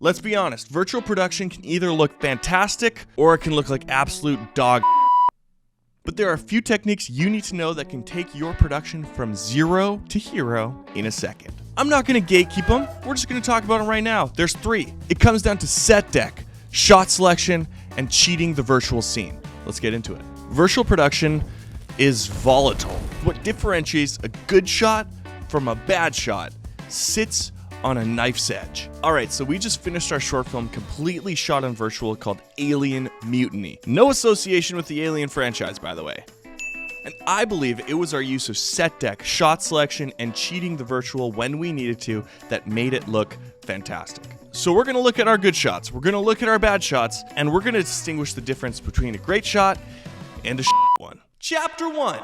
Let's be honest, virtual production can either look fantastic or it can look like absolute dog. But there are a few techniques you need to know that can take your production from zero to hero in a second. I'm not going to gatekeep them, we're just going to talk about them right now. There's 3. It comes down to set deck, shot selection, and cheating the virtual scene. Let's get into it. Virtual production is volatile. What differentiates a good shot from a bad shot sits on a knife's edge. Alright, so we just finished our short film completely shot on virtual called Alien Mutiny. No association with the Alien franchise, by the way. And I believe it was our use of set deck, shot selection, and cheating the virtual when we needed to that made it look fantastic. So we're going to look at our good shots, we're going to look at our bad shots, and we're going to distinguish the difference between a great shot and a one. Chapter 1.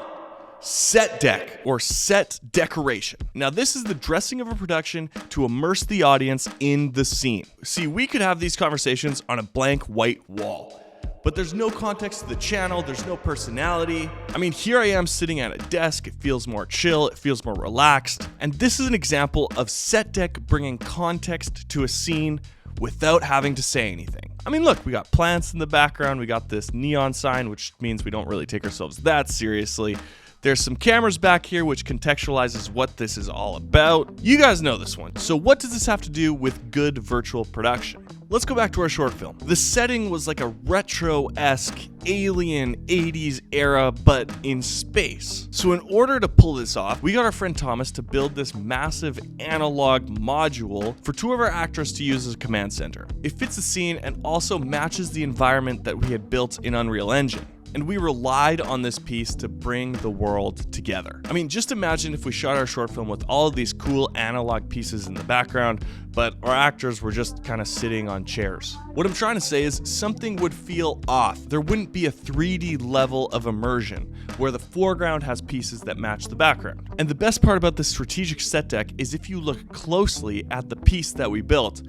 Set deck, or set decoration. Now this is the dressing of a production to immerse the audience in the scene. See, we could have these conversations on a blank white wall, but there's no context to the channel, there's no personality. I mean, here I am sitting at a desk, it feels more chill, it feels more relaxed, and this is an example of set deck bringing context to a scene without having to say anything. I mean, look, we got plants in the background, we got this neon sign, which means we don't really take ourselves that seriously. There's some cameras back here which contextualizes what this is all about. You guys know this one. So what does this have to do with good virtual production? Let's go back to our short film. The setting was like a retro-esque alien 80s era, but in space. So in order to pull this off, we got our friend Thomas to build this massive analog module for 2 of our actors to use as a command center. It fits the scene and also matches the environment that we had built in Unreal Engine. And we relied on this piece to bring the world together. I mean, just imagine if we shot our short film with all of these cool analog pieces in the background, but our actors were just kind of sitting on chairs. What I'm trying to say is something would feel off. There wouldn't be a 3D level of immersion where the foreground has pieces that match the background. And the best part about this strategic set deck is if you look closely at the piece that we built,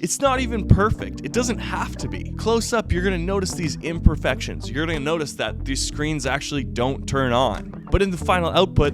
it's not even perfect. It doesn't have to be. Close up, you're gonna notice these imperfections. You're gonna notice that these screens actually don't turn on. But in the final output,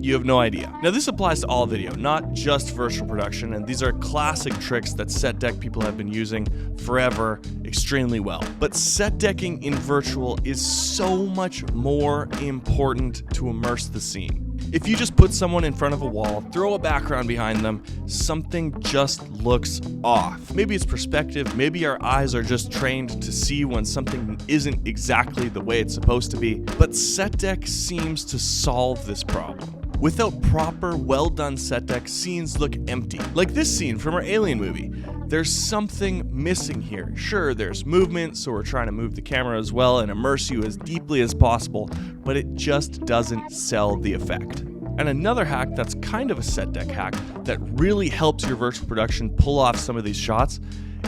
you have no idea. Now this applies to all video, not just virtual production, and these are classic tricks that set deck people have been using forever extremely well. But set decking in virtual is so much more important to immerse the scene. If you just put someone in front of a wall, throw a background behind them, something just looks off. Maybe it's perspective, maybe our eyes are just trained to see when something isn't exactly the way it's supposed to be, but set deck seems to solve this problem. Without proper, well-done set deck, scenes look empty. Like this scene from our Alien movie. There's something missing here. Sure, there's movement, so we're trying to move the camera as well and immerse you as deeply as possible, but it just doesn't sell the effect. And another hack that's kind of a set deck hack that really helps your virtual production pull off some of these shots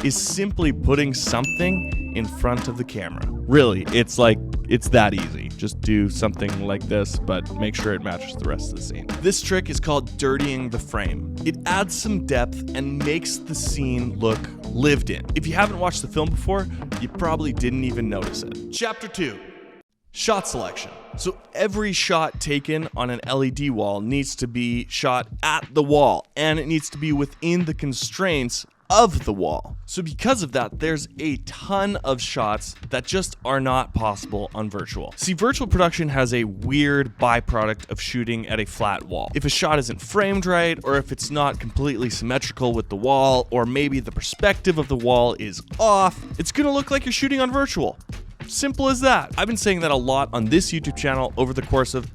is simply putting something in front of the camera. Really, it's that easy. Just do something like this, but make sure it matches the rest of the scene. This trick is called dirtying the frame. It adds some depth and makes the scene look lived in. If you haven't watched the film before, you probably didn't even notice it. Chapter 2. Shot selection. So every shot taken on an LED wall needs to be shot at the wall, and it needs to be within the constraints of the wall. So because of that, there's a ton of shots that just are not possible on virtual. See, virtual production has a weird byproduct of shooting at a flat wall. If a shot isn't framed right, or if it's not completely symmetrical with the wall, or maybe the perspective of the wall is off, it's gonna look like you're shooting on virtual. Simple as that. I've been saying that a lot on this YouTube channel over the course of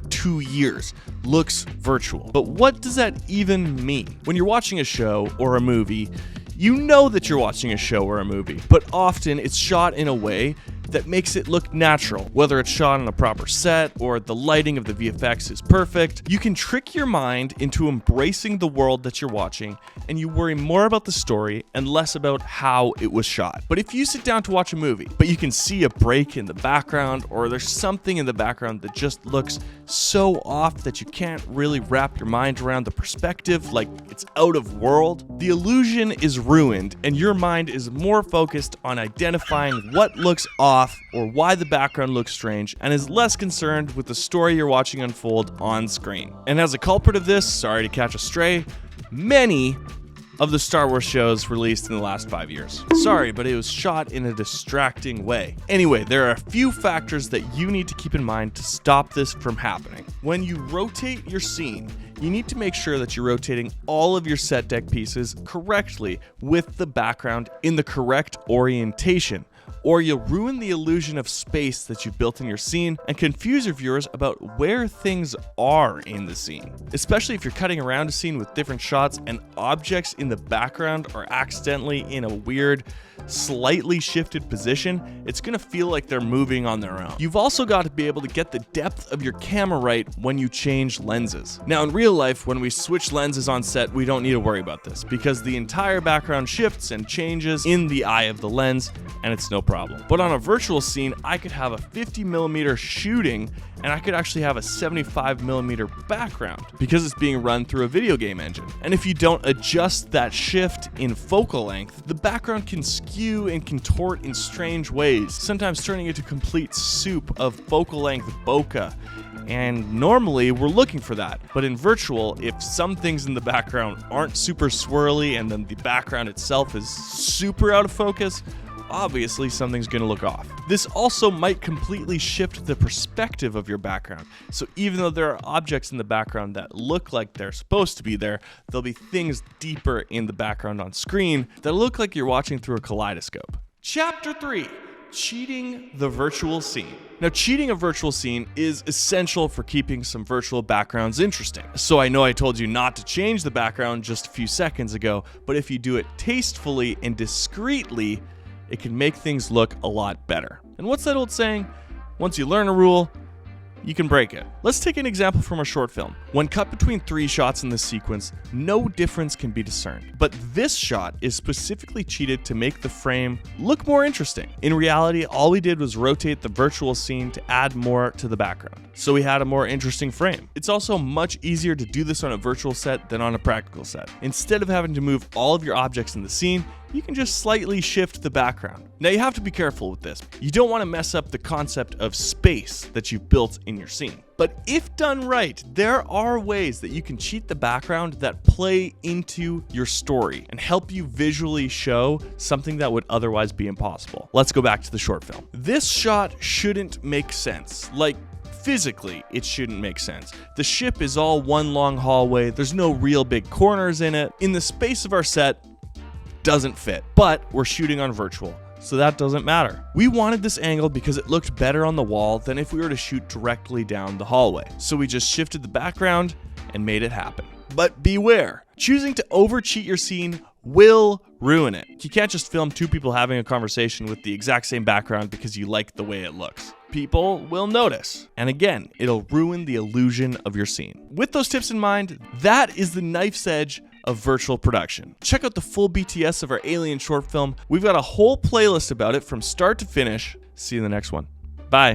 2 years. Looks virtual. But what does that even mean? When you're watching a show or a movie, you know that you're watching a show or a movie, but often it's shot in a way that makes it look natural, whether it's shot on a proper set or the lighting of the VFX is perfect. You can trick your mind into embracing the world that you're watching, and you worry more about the story and less about how it was shot. But if you sit down to watch a movie, but you can see a break in the background, or there's something in the background that just looks so off that you can't really wrap your mind around the perspective, like it's out of world, the illusion is ruined, and your mind is more focused on identifying what looks off or why the background looks strange, and is less concerned with the story you're watching unfold on screen. And as a culprit of this, sorry to catch a stray, many of the Star Wars shows released in the last 5 years. Sorry, but it was shot in a distracting way. Anyway, there are a few factors that you need to keep in mind to stop this from happening. When you rotate your scene, you need to make sure that you're rotating all of your set deck pieces correctly with the background in the correct orientation, or you'll ruin the illusion of space that you've built in your scene and confuse your viewers about where things are in the scene. Especially if you're cutting around a scene with different shots and objects in the background are accidentally in a weird, slightly shifted position, it's gonna feel like they're moving on their own. You've also got to be able to get the depth of your camera right when you change lenses. Now in real life, when we switch lenses on set, we don't need to worry about this because the entire background shifts and changes in the eye of the lens, and it's no problem. But on a virtual scene, I could have a 50mm shooting and I could actually have a 75mm background because it's being run through a video game engine. And if you don't adjust that shift in focal length, the background can skew and contort in strange ways, sometimes turning into complete soup of focal length bokeh. And normally we're looking for that, but in virtual, if some things in the background aren't super swirly and then the background itself is super out of focus, obviously something's gonna look off. This also might completely shift the perspective of your background. So even though there are objects in the background that look like they're supposed to be there, there'll be things deeper in the background on screen that look like you're watching through a kaleidoscope. Chapter 3, cheating the virtual scene. Now, cheating a virtual scene is essential for keeping some virtual backgrounds interesting. So I know I told you not to change the background just a few seconds ago, but if you do it tastefully and discreetly, it can make things look a lot better. And what's that old saying? Once you learn a rule, you can break it. Let's take an example from a short film. When cut between 3 shots in this sequence, no difference can be discerned. But this shot is specifically cheated to make the frame look more interesting. In reality, all we did was rotate the virtual scene to add more to the background, so we had a more interesting frame. It's also much easier to do this on a virtual set than on a practical set. Instead of having to move all of your objects in the scene, you can just slightly shift the background. Now you have to be careful with this. You don't want to mess up the concept of space that you've built in your scene. But if done right, there are ways that you can cheat the background that play into your story and help you visually show something that would otherwise be impossible. Let's go back to the short film. This shot shouldn't make sense. Like, physically, it shouldn't make sense. The ship is all one long hallway. There's no real big corners in it. In the space of our set, doesn't fit, but we're shooting on virtual, so that doesn't matter. We wanted this angle because it looked better on the wall than if we were to shoot directly down the hallway. So we just shifted the background and made it happen. But beware, choosing to over-cheat your scene will ruin it. You can't just film 2 people having a conversation with the exact same background because you like the way it looks. People will notice. And again, it'll ruin the illusion of your scene. With those tips in mind, that is the knife's edge of virtual production. Check out the full BTS of our Alien short film. We've got a whole playlist about it from start to finish. See you in the next one. Bye.